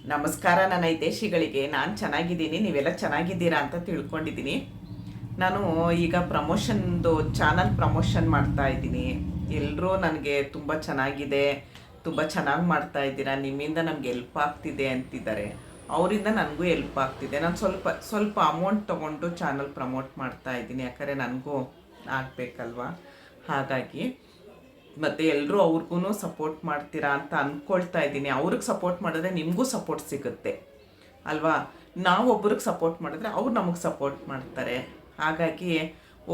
ನಮಸ್ಕಾರ ನನ್ನ ಹಿತೈಷಿಗಳಿಗೆ. ನಾನು ಚೆನ್ನಾಗಿದ್ದೀನಿ, ನೀವೆಲ್ಲ ಚೆನ್ನಾಗಿದ್ದೀರಾ ಅಂತ ತಿಳ್ಕೊಂಡಿದ್ದೀನಿ. ನಾನು ಈಗ ಪ್ರಮೋಷನ್ದು ಚಾನಲ್ ಪ್ರಮೋಷನ್ ಮಾಡ್ತಾ ಇದ್ದೀನಿ. ಎಲ್ಲರೂ ನನಗೆ ತುಂಬ ಚೆನ್ನಾಗಿದೆ, ತುಂಬ ಚೆನ್ನಾಗಿ ಮಾಡ್ತಾ ಇದ್ದೀರಾ, ನಿಮ್ಮಿಂದ ನಮಗೆ ಹೆಲ್ಪ್ ಆಗ್ತಿದೆ ಅಂತಿದ್ದಾರೆ. ಅವರಿಂದ ನನಗೂ ಹೆಲ್ಪ್ ಆಗ್ತಿದೆ. ನಾನು ಸ್ವಲ್ಪ ಅಮೌಂಟ್ ತೊಗೊಂಡು ಚಾನಲ್ ಪ್ರಮೋಟ್ ಮಾಡ್ತಾ ಇದ್ದೀನಿ, ಯಾಕಂದರೆ ನನಗೂ ಆಗಬೇಕಲ್ವ. ಹಾಗಾಗಿ ಮತ್ತು ಎಲ್ಲರೂ ಅವ್ರಿಗೂ ಸಪೋರ್ಟ್ ಮಾಡ್ತೀರಾ ಅಂತ ಅಂದ್ಕೊಳ್ತಾ ಇದ್ದೀನಿ. ಅವ್ರಿಗೆ ಸಪೋರ್ಟ್ ಮಾಡಿದ್ರೆ ನಿಮಗೂ ಸಪೋರ್ಟ್ ಸಿಗುತ್ತೆ ಅಲ್ವಾ. ನಾವು ಒಬ್ರಿಗೆ ಸಪೋರ್ಟ್ ಮಾಡಿದ್ರೆ ಅವ್ರು ನಮಗೆ ಸಪೋರ್ಟ್ ಮಾಡ್ತಾರೆ. ಹಾಗಾಗಿ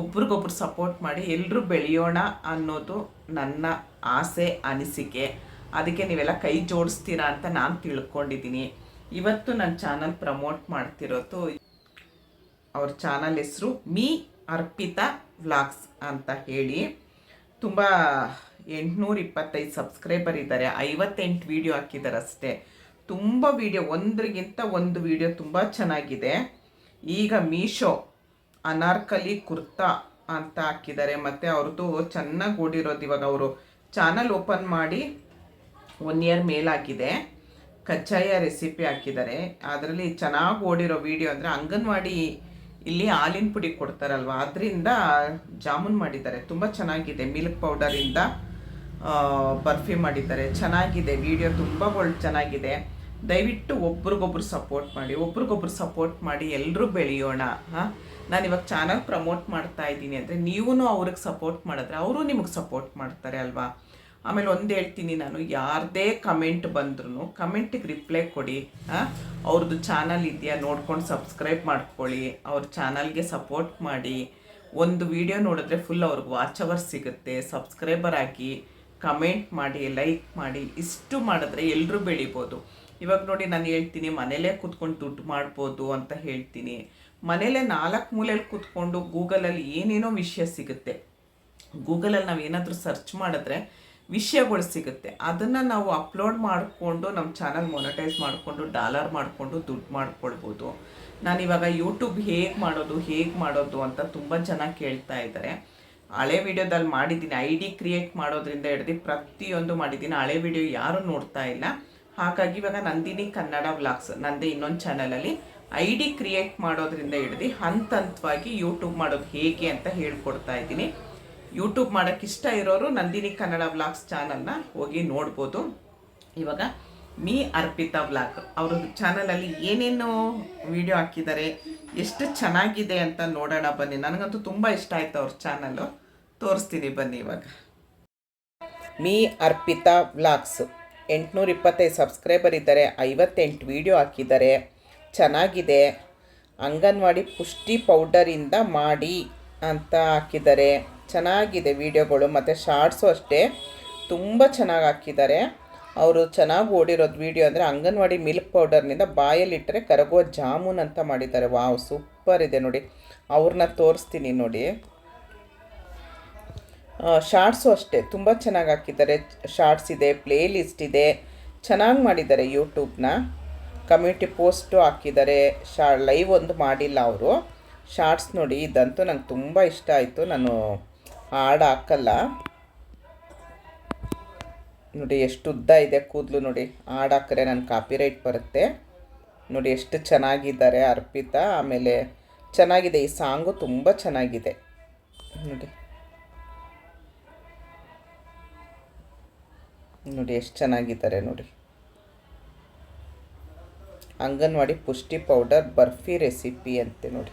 ಒಬ್ರಿಗೊಬ್ರು ಸಪೋರ್ಟ್ ಮಾಡಿ ಎಲ್ಲರೂ ಬೆಳೆಯೋಣ ಅನ್ನೋದು ನನ್ನ ಆಸೆ, ಅನಿಸಿಕೆ. ಅದಕ್ಕೆ ನೀವೆಲ್ಲ ಕೈ ಜೋಡಿಸ್ತೀರಾ ಅಂತ ನಾನು ತಿಳ್ಕೊಂಡಿದ್ದೀನಿ. ಇವತ್ತು ನನ್ನ ಚಾನಲ್ ಪ್ರಮೋಟ್ ಮಾಡ್ತಿರೋದು, ಅವ್ರ ಚಾನಲ್ ಹೆಸರು ಮೀ ಅರ್ಪಿತಾ ವ್ಲಾಗ್ಸ್ ಅಂತ ಹೇಳಿ. ತುಂಬ 825 ಸಬ್ಸ್ಕ್ರೈಬರ್ ಇದ್ದಾರೆ. 58 ವೀಡಿಯೋ ಹಾಕಿದ್ದಾರೆ ಅಷ್ಟೇ. ತುಂಬ ವೀಡಿಯೋ, ಒಂದ್ರಿಗಿಂತ ಒಂದು ವೀಡಿಯೋ ತುಂಬ ಚೆನ್ನಾಗಿದೆ. ಈಗ ಮೀಶೋ ಅನಾರ್ಕಲಿ ಕುರ್ತಾ ಅಂತ ಹಾಕಿದ್ದಾರೆ. ಮತ್ತು ಅವ್ರದ್ದು ಚೆನ್ನಾಗಿ ಓಡಿರೋದು, ಇವಾಗ ಅವರು ಚಾನಲ್ ಓಪನ್ ಮಾಡಿ 1 ಇಯರ್ ಮೇಲಾಗಿದೆ. ಕಜ್ಜಾಯ ರೆಸಿಪಿ ಹಾಕಿದ್ದಾರೆ. ಅದರಲ್ಲಿ ಚೆನ್ನಾಗಿ ಓಡಿರೋ ವೀಡಿಯೋ ಅಂದರೆ ಅಂಗನವಾಡಿ ಇಲ್ಲಿ ಹಾಲಿನ ಪುಡಿ ಕೊಡ್ತಾರಲ್ವ, ಅದರಿಂದ ಜಾಮೂನ್ ಮಾಡಿದ್ದಾರೆ. ತುಂಬ ಚೆನ್ನಾಗಿದೆ. ಮಿಲ್ಕ್ ಪೌಡರಿಂದ ಬರ್ಫಿ ಮಾಡಿದ್ದಾರೆ. ಚೆನ್ನಾಗಿದೆ ವೀಡಿಯೋ, ತುಂಬ ಚೆನ್ನಾಗಿದೆ. ದಯವಿಟ್ಟು ಒಬ್ರಿಗೊಬ್ರು ಸಪೋರ್ಟ್ ಮಾಡಿ ಎಲ್ಲರೂ ಬೆಳೆಯೋಣ. ನಾನು ಇವಾಗ ಚಾನಲ್ ಪ್ರಮೋಟ್ ಮಾಡ್ತಾ ಇದ್ದೀನಿ ಅಂದರೆ ನೀವು ಅವ್ರಿಗೆ ಸಪೋರ್ಟ್ ಮಾಡಿದ್ರೆ ಅವರು ನಿಮಗೆ ಸಪೋರ್ಟ್ ಮಾಡ್ತಾರೆ ಅಲ್ವಾ. ಆಮೇಲೆ ಒಂದು ಹೇಳ್ತೀನಿ, ನಾನು ಯಾರದೇ ಕಮೆಂಟ್ ಬಂದ್ರೂ ಕಮೆಂಟಿಗೆ ರಿಪ್ಲೈ ಕೊಡಿ. ಅವ್ರದ್ದು ಚಾನಲ್ ಇದೆಯಾ ನೋಡ್ಕೊಂಡು ಸಬ್ಸ್ಕ್ರೈಬ್ ಮಾಡ್ಕೊಳ್ಳಿ, ಅವ್ರ ಚಾನಲ್ಗೆ ಸಪೋರ್ಟ್ ಮಾಡಿ. ಒಂದು ವಿಡಿಯೋ ನೋಡಿದ್ರೆ ಫುಲ್ ಅವ್ರಿಗೆ ವಾಚ್ ಅವರ್ ಸಿಗುತ್ತೆ. ಸಬ್ಸ್ಕ್ರೈಬರ್ ಆಗಿ, ಕಮೆಂಟ್ ಮಾಡಿ, ಲೈಕ್ ಮಾಡಿ. ಇಷ್ಟು ಮಾಡಿದ್ರೆ ಎಲ್ಲರೂ ಬೆಳಿಬೋದು. ಇವಾಗ ನೋಡಿ, ನಾನು ಹೇಳ್ತೀನಿ ಮನೇಲೇ ಕೂತ್ಕೊಂಡು ದುಡ್ಡು ಮಾಡ್ಬೋದು ಅಂತ ಹೇಳ್ತೀನಿ. ಮನೇಲೇ 4 ಮೂಲೆಯಲ್ಲಿ ಕೂತ್ಕೊಂಡು ಗೂಗಲಲ್ಲಿ ಏನೇನೋ ವಿಷಯ ಸಿಗುತ್ತೆ. ಗೂಗಲಲ್ಲಿ ನಾವು ಏನಾದರೂ ಸರ್ಚ್ ಮಾಡಿದ್ರೆ ವಿಷಯಗಳು ಸಿಗುತ್ತೆ. ಅದನ್ನು ನಾವು ಅಪ್ಲೋಡ್ ಮಾಡಿಕೊಂಡು ನಮ್ಮ ಚಾನಲ್ ಮೊನಟೈಸ್ ಮಾಡಿಕೊಂಡು ಡಾಲರ್ ಮಾಡಿಕೊಂಡು ದುಡ್ಡು ಮಾಡ್ಕೊಳ್ಬೋದು. ನಾನಿವಾಗ ಯೂಟ್ಯೂಬ್ ಹೇಗೆ ಮಾಡೋದು ಅಂತ ತುಂಬ ಜನ ಕೇಳ್ತಾ ಇದ್ದಾರೆ. ಹಳೆ ವಿಡಿಯೋದಲ್ಲಿ ಮಾಡಿದ್ದೀನಿ, ID ಕ್ರಿಯೇಟ್ ಮಾಡೋದ್ರಿಂದ ಹಿಡ್ದು ಪ್ರತಿಯೊಂದು ಮಾಡಿದ್ದೀನಿ. ಹಳೆ ವಿಡಿಯೋ ಯಾರೂ ನೋಡ್ತಾ ಇಲ್ಲ. ಹಾಗಾಗಿ ಇವಾಗ ನಂದಿನಿ ಕನ್ನಡ ವ್ಲಾಗ್ಸ್ ನಂದೇ ಇನ್ನೊಂದು ಚಾನಲಲ್ಲಿ ID ಕ್ರಿಯೇಟ್ ಮಾಡೋದ್ರಿಂದ ಹಿಡ್ದು ಹಂತವಾಗಿ ಯೂಟ್ಯೂಬ್ ಮಾಡೋದು ಹೇಗೆ ಅಂತ ಹೇಳ್ಕೊಡ್ತಾ ಇದ್ದೀನಿ. ಯೂಟ್ಯೂಬ್ ಮಾಡೋಕ್ಕೆ ಇಷ್ಟ ಇರೋರು ನಂದಿನಿ ಕನ್ನಡ ವ್ಲಾಗ್ಸ್ ಚಾನಲ್ನ ಹೋಗಿ ನೋಡ್ಬೋದು. ಇವಾಗ ಮೀ ಅರ್ಪಿತಾ ವ್ಲಾಗ್ ಅವ್ರ ಚಾನಲಲ್ಲಿ ಏನೇನು ವಿಡಿಯೋ ಹಾಕಿದ್ದಾರೆ, ಎಷ್ಟು ಚೆನ್ನಾಗಿದೆ ಅಂತ ನೋಡೋಣ ಬನ್ನಿ. ನನಗಂತೂ ತುಂಬ ಇಷ್ಟ ಆಯಿತು ಅವ್ರ ಚಾನಲ್ಲು, ತೋರಿಸ್ತೀನಿ ಬನ್ನಿ. ಇವಾಗ ಮೀ ಅರ್ಪಿತಾ ವ್ಲಾಗ್ಸ್ 825 ಸಬ್ಸ್ಕ್ರೈಬರ್ ಇದ್ದಾರೆ. 58 ವೀಡಿಯೋ ಹಾಕಿದ್ದಾರೆ. ಚೆನ್ನಾಗಿದೆ. ಅಂಗನವಾಡಿ ಪುಷ್ಟಿ ಪೌಡರಿಂದ ಮಾಡಿ ಅಂತ ಹಾಕಿದ್ದಾರೆ. ಚೆನ್ನಾಗಿದೆ ವೀಡಿಯೋಗಳು. ಮತ್ತು ಶಾರ್ಟ್ಸು ಅಷ್ಟೇ ತುಂಬ ಚೆನ್ನಾಗಿ ಹಾಕಿದ್ದಾರೆ. ಅವರು ಚೆನ್ನಾಗಿ ಓಡಿರೋದು ವೀಡಿಯೋ ಅಂದರೆ ಅಂಗನವಾಡಿ ಮಿಲ್ಕ್ ಪೌಡರ್ನಿಂದ ಬಾಯಲ್ಲಿಟ್ಟರೆ ಕರಗುವ ಜಾಮೂನ್ ಅಂತ ಮಾಡಿದ್ದಾರೆ. ವಾವ್, ಸೂಪರ್ ಇದೆ ನೋಡಿ. ಅವ್ರನ್ನ ತೋರಿಸ್ತೀನಿ ನೋಡಿ. ಶಾರ್ಟ್ಸು ಅಷ್ಟೇ ತುಂಬ ಚೆನ್ನಾಗಿ ಹಾಕಿದ್ದಾರೆ. ಶಾರ್ಟ್ಸ್ ಇದೆ, ಪ್ಲೇ ಲಿಸ್ಟ್ ಇದೆ, ಚೆನ್ನಾಗಿ ಮಾಡಿದ್ದಾರೆ. ಯೂಟ್ಯೂಬ್ನ ಕಮ್ಯುನಿಟಿ ಪೋಸ್ಟು ಹಾಕಿದ್ದಾರೆ. ಲೈವ್ ಒಂದು ಮಾಡಿಲ್ಲ ಅವರು. ಶಾರ್ಟ್ಸ್ ನೋಡಿ, ಇದಂತೂ ನಂಗೆ ತುಂಬ ಇಷ್ಟ ಆಯಿತು. ನಾನು ಹಾಡು ಹಾಕಲ್ಲ ನೋಡಿ. ಎಷ್ಟು ಉದ್ದ ಇದೆ ಕೂದಲು ನೋಡಿ. ಹಾಡು ಹಾಕಿದ್ರೆ ನನ್ನ ಕಾಪಿರೈಟ್ ಬರುತ್ತೆ ನೋಡಿ. ಎಷ್ಟು ಚೆನ್ನಾಗಿದ್ದಾರೆ ಅರ್ಪಿತಾ. ಆಮೇಲೆ ಚೆನ್ನಾಗಿದೆ ಈ ಸಾಂಗು, ತುಂಬ ಚೆನ್ನಾಗಿದೆ ನೋಡಿ ಎಷ್ಟು ಚೆನ್ನಾಗಿದ್ದಾರೆ ನೋಡಿ. ಅಂಗನವಾಡಿ ಪುಷ್ಟಿ ಪೌಡರ್ ಬರ್ಫಿ ರೆಸಿಪಿ ಅಂತೆ ನೋಡಿ.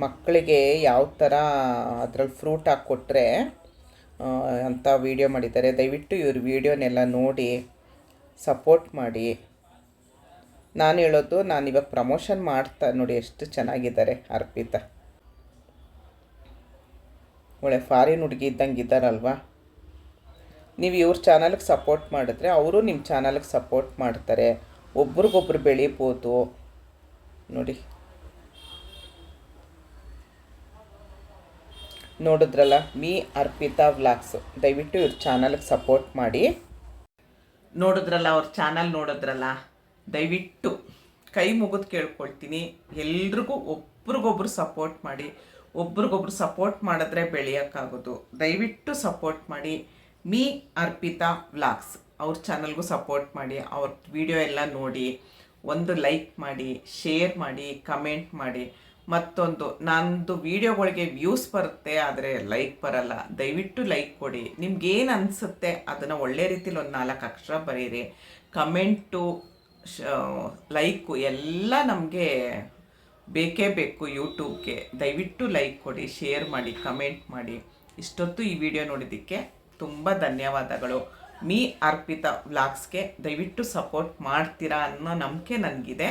ಮಕ್ಕಳಿಗೆ ಯಾವ ಥರ ಅದರಲ್ಲಿ ಫ್ರೂಟ್ ಹಾಕ್ಕೊಟ್ರೆ ಅಂತ ವೀಡಿಯೋ ಮಾಡಿದ್ದಾರೆ. ದಯವಿಟ್ಟು ಇವ್ರ ವೀಡಿಯೋನೆಲ್ಲ ನೋಡಿ ಸಪೋರ್ಟ್ ಮಾಡಿ. ನಾನು ಹೇಳೋದು, ನಾನಿವಾಗ ಪ್ರಮೋಷನ್ ಮಾಡ್ತಾ ನೋಡಿ ಎಷ್ಟು ಚೆನ್ನಾಗಿದ್ದಾರೆ ಅರ್ಪಿತಾ. ಒಳ್ಳೆ ಫಾರಿನ್ ಹುಡುಗಿ ಇದ್ದಂಗೆ ಇದ್ದಾರಲ್ವ. ನೀವು ಇವ್ರ ಚಾನಲ್ಗೆ ಸಪೋರ್ಟ್ ಮಾಡಿದ್ರೆ ಅವರು ನಿಮ್ಮ ಚಾನಲ್ಗೆ ಸಪೋರ್ಟ್ ಮಾಡ್ತಾರೆ. ಒಬ್ರಿಗೊಬ್ರು ಬೆಳಿಬೋದು ನೋಡಿ. ನೋಡಿದ್ರಲ್ಲ, ಮೀ ಅರ್ಪಿತಾ ವ್ಲಾಗ್ಸು. ದಯವಿಟ್ಟು ಇವ್ರ ಚಾನಲ್ಗೆ ಸಪೋರ್ಟ್ ಮಾಡಿ. ನೋಡಿದ್ರಲ್ಲ, ಅವ್ರ ಚಾನಲ್ ನೋಡಿದ್ರಲ್ಲ, ದಯವಿಟ್ಟು ಕೈ ಮುಗಿದು ಕೇಳ್ಕೊಳ್ತೀನಿ, ಎಲ್ರಿಗೂ ಒಬ್ರಿಗೊಬ್ರು ಸಪೋರ್ಟ್ ಮಾಡಿ. ಒಬ್ರಿಗೊಬ್ರು ಸಪೋರ್ಟ್ ಮಾಡಿದ್ರೆ ಬೆಳೆಯೋಕ್ಕಾಗೋದು. ದಯವಿಟ್ಟು ಸಪೋರ್ಟ್ ಮಾಡಿ. ಮೀ ಅರ್ಪಿತಾ ವ್ಲಾಗ್ಸ್ ಅವ್ರ ಚಾನಲ್ಗೂ ಸಪೋರ್ಟ್ ಮಾಡಿ, ಅವ್ರ ವಿಡಿಯೋ ಎಲ್ಲ ನೋಡಿ, ಒಂದು ಲೈಕ್ ಮಾಡಿ, ಶೇರ್ ಮಾಡಿ, ಕಮೆಂಟ್ ಮಾಡಿ. ಮತ್ತೊಂದು, ನಂದು ವಿಡಿಯೋಗಳಿಗೆ ವ್ಯೂಸ್ ಬರುತ್ತೆ ಆದರೆ ಲೈಕ್ ಬರಲ್ಲ. ದಯವಿಟ್ಟು ಲೈಕ್ ಕೊಡಿ. ನಿಮ್ಗೇನು ಅನಿಸುತ್ತೆ ಅದನ್ನು ಒಳ್ಳೆ ರೀತಿಲಿ ಒಂದು 4 ಅಕ್ಷರ ಬರೀರಿ. ಕಮೆಂಟು, ಲೈಕು ಎಲ್ಲ ನಮಗೆ ಬೇಕೇ ಬೇಕು ಯೂಟ್ಯೂಬ್ಗೆ. ದಯವಿಟ್ಟು ಲೈಕ್ ಕೊಡಿ, ಶೇರ್ ಮಾಡಿ, ಕಮೆಂಟ್ ಮಾಡಿ. ಇಷ್ಟೊತ್ತು ಈ ವಿಡಿಯೋ ನೋಡಿದ್ದಕ್ಕೆ ತುಂಬ ಧನ್ಯವಾದಗಳು. ಮೀ ಅರ್ಪಿತಾ ವ್ಲಾಗ್ಸ್ಗೆ ದಯವಿಟ್ಟು ಸಪೋರ್ಟ್ ಮಾಡ್ತೀರಾ ಅನ್ನೋ ನಂಬಿಕೆ ನನಗಿದೆ.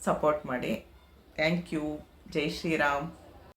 ಸಪೋರ್ಟ್ ಮಾಡಿ. Thank you. ಜೈ ಶ್ರೀರಾಮ್.